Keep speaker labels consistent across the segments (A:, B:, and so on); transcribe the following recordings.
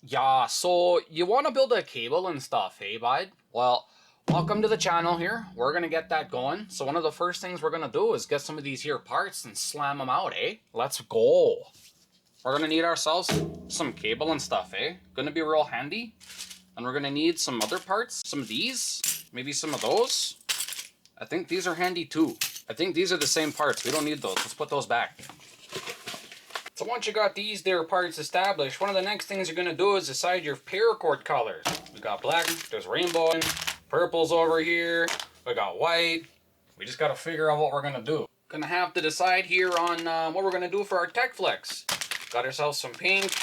A: Yeah, so you want to build a cable and stuff, hey, bud? Well, welcome to the channel here. We're going to get that going. So one of the first things we're going to do is get some of these here parts and slam them out, eh? Let's go. We're going to need ourselves some cable and stuff, eh? Going to be real handy. And we're going to need some other parts, some of these, maybe some of those. I think these are handy too. I think these are the same parts. We don't need those. Let's put those back. So once you got these there parts established, one of the next things you're going to do is decide your paracord colors. We got black, there's rainbow, purple's over here, we got white. We just got to figure out what we're going to do. Gonna have to decide here on what we're going to do for our TechFlex. Got ourselves some pink,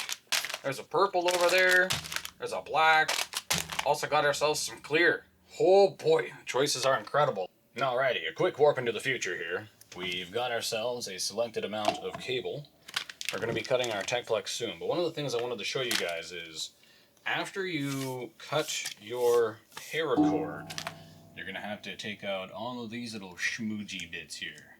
A: there's a purple over there, there's a black, also got ourselves some clear. Oh boy, choices are incredible. Alrighty, a quick warp into the future here. We've got ourselves a selected amount of cable. We're going to be cutting our TechFlex soon, but one of the things I wanted to show you guys is after you cut your paracord, you're going to have to take out all of these little schmoojy bits here.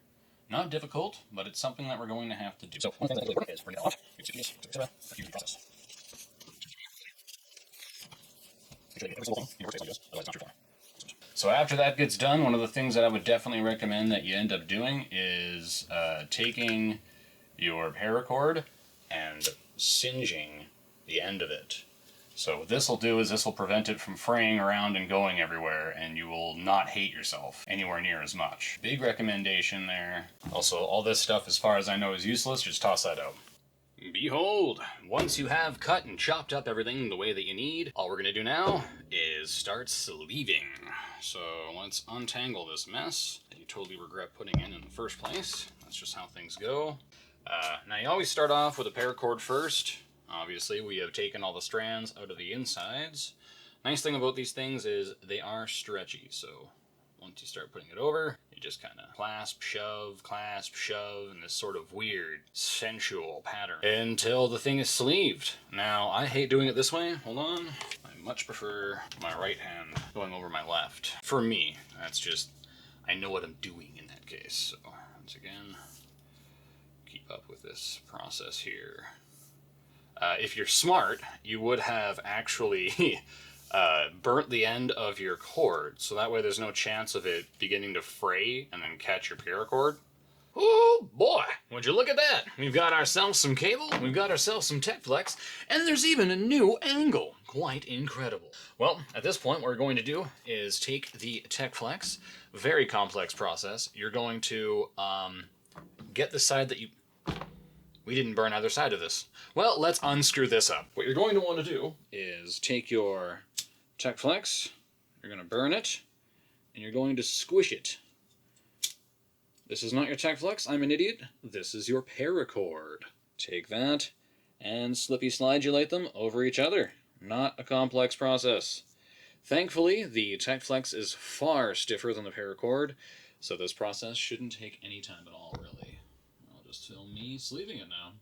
A: Not difficult, but it's something that we're going to have to do. So one thing that really works is bring it off. You can see this, a fusion process. So after that gets done, one of the things that I would definitely recommend that you end up doing is taking your paracord and singeing the end of it. So what this will do is this will prevent it from fraying around and going everywhere, and you will not hate yourself anywhere near as much. Big recommendation there. Also, all this stuff, as far as I know, is useless. Just toss that out. Behold, once you have cut and chopped up everything the way that you need, all we're going to do now is start sleeving. So let's untangle this mess that you totally regret putting in the first place. That's just how things go. Now you always start off with a paracord first. Obviously we have taken all the strands out of the insides. Nice thing about these things is they are stretchy, so once you start putting it over, you just kind of clasp, shove, in this sort of weird, sensual pattern until the thing is sleeved. Now, I hate doing it this way. Hold on. I much prefer my right hand going over my left. For me, that's just, I know what I'm doing in that case. So, once again, keep up with this process here. If you're smart, you would have actually burnt the end of your cord, so that way there's no chance of it beginning to fray and then catch your paracord. Oh boy, would you look at that? We've got ourselves some cable, we've got ourselves some TechFlex, and there's even a new angle. Quite incredible. Well, at this point, what we're going to do is take the TechFlex, very complex process. You're going to get the side that you... We didn't burn either side of this. Well, let's unscrew this up. What you're going to want to do is take your TechFlex, you're going to burn it, and you're going to squish it. This is not your TechFlex, I'm an idiot. This is your paracord. Take that and slippy slide-ulate them over each other. Not a complex process. Thankfully, the TechFlex is far stiffer than the paracord, so this process shouldn't take any time at all, really. I'll just film me sleeving it now.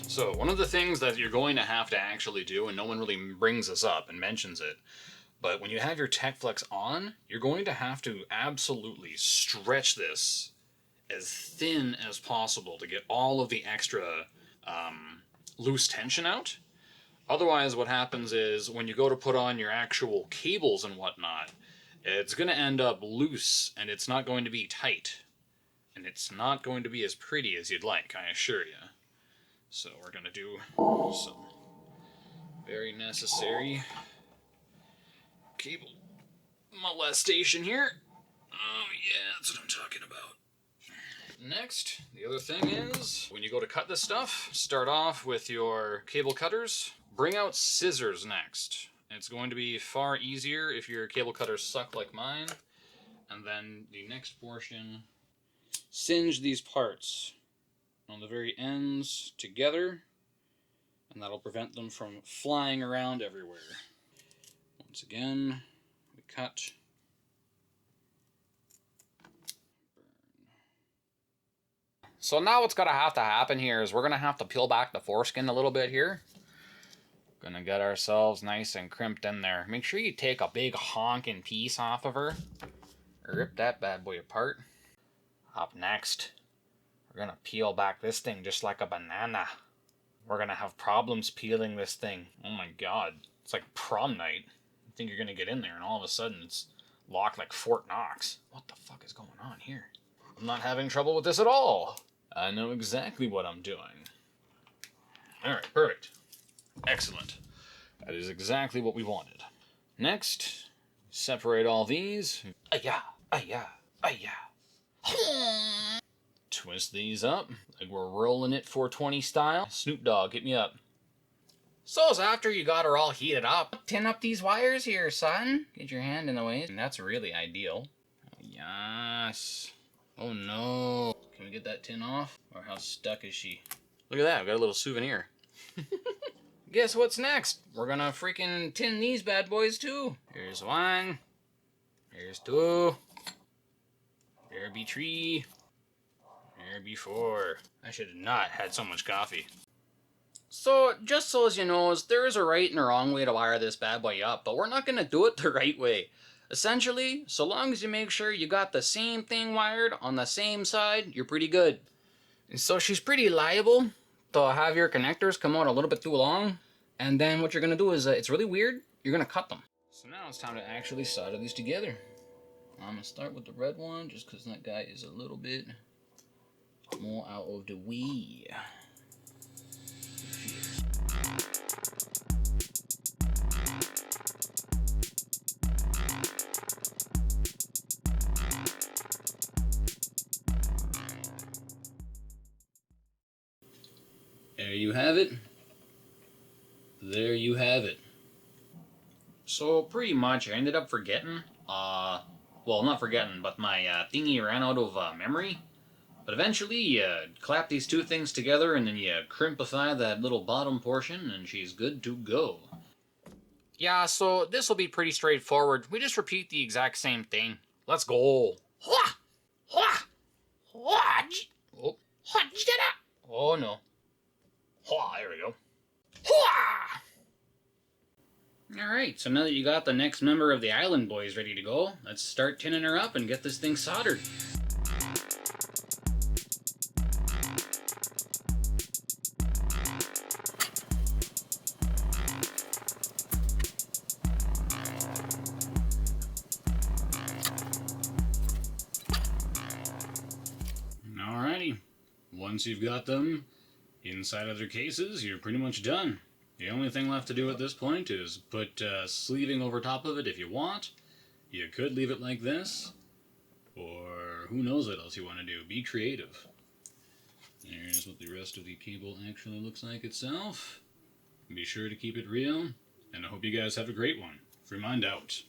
A: So one of the things that you're going to have to actually do, and no one really brings this up and mentions it, but when you have your TechFlex on, you're going to have to absolutely stretch this as thin as possible to get all of the extra loose tension out. Otherwise, what happens is when you go to put on your actual cables and whatnot, it's going to end up loose and it's not going to be tight. And it's not going to be as pretty as you'd like, I assure you. So we're going to do some very necessary cable molestation here. Oh yeah, that's what I'm talking about. Next, the other thing is, when you go to cut this stuff, start off with your cable cutters. Bring out scissors next. It's going to be far easier if your cable cutters suck like mine. And then the next portion, singe these parts on the very ends together, and that'll prevent them from flying around everywhere. Once again, we cut. So now what's going to happen here is we're going to have to peel back the foreskin a little bit here. Gonna get ourselves nice and crimped in there. Make sure you take a big honking piece off of her. Rip that bad boy apart. Up next, we're gonna peel back this thing just like a banana. We're gonna have problems peeling this thing. Oh my god. It's like prom night. You think you're gonna get in there and all of a sudden it's locked like Fort Knox. What the fuck is going on here? I'm not having trouble with this at all. I know exactly what I'm doing. Alright, perfect. Excellent. That is exactly what we wanted. Next, separate all these. Aya, aya, aya. Twist these up like we're rolling it 420 style. Snoop Dogg, hit me up. So's after you got her all heated up, tin up these wires here, son. Get your hand in the way. And that's really ideal. Yes. Oh no. Can we get that tin off? Or how stuck is she? Look at that, I've got a little souvenir. Guess what's next? We're gonna freaking tin these bad boys too. Here's one. Here's two. There be three. There be four. I should have not had so much coffee. So, just so as you know, there is a right and a wrong way to wire this bad boy up, but we're not gonna do it the right way. Essentially, so long as you make sure you got the same thing wired on the same side, you're pretty good. And so she's pretty liable to have your connectors come out a little bit too long, and then what you're gonna do is, it's really weird, you're gonna cut them. So now it's time to actually solder these together. I'm gonna start with the red one, just because that guy is a little bit more out of the way. There you have it. There you have it. So pretty much I ended up forgetting, well, not forgetting, but my thingy ran out of memory. But eventually you clap these two things together and then you crimpify that little bottom portion and she's good to go. Yeah, so this will be pretty straightforward. We just repeat the exact same thing. Let's go. Oh no. There we go. Alright, so now that you got the next member of the Island Boys ready to go, let's start tinning her up and get this thing soldered. Alrighty, once you've got them inside of their cases, you're pretty much done. The only thing left to do at this point is put sleeving over top of it if you want. You could leave it like this, or who knows what else you want to do. Be creative. Here's what the rest of the cable actually looks like itself. Be sure to keep it real, and I hope you guys have a great one. Fremont out.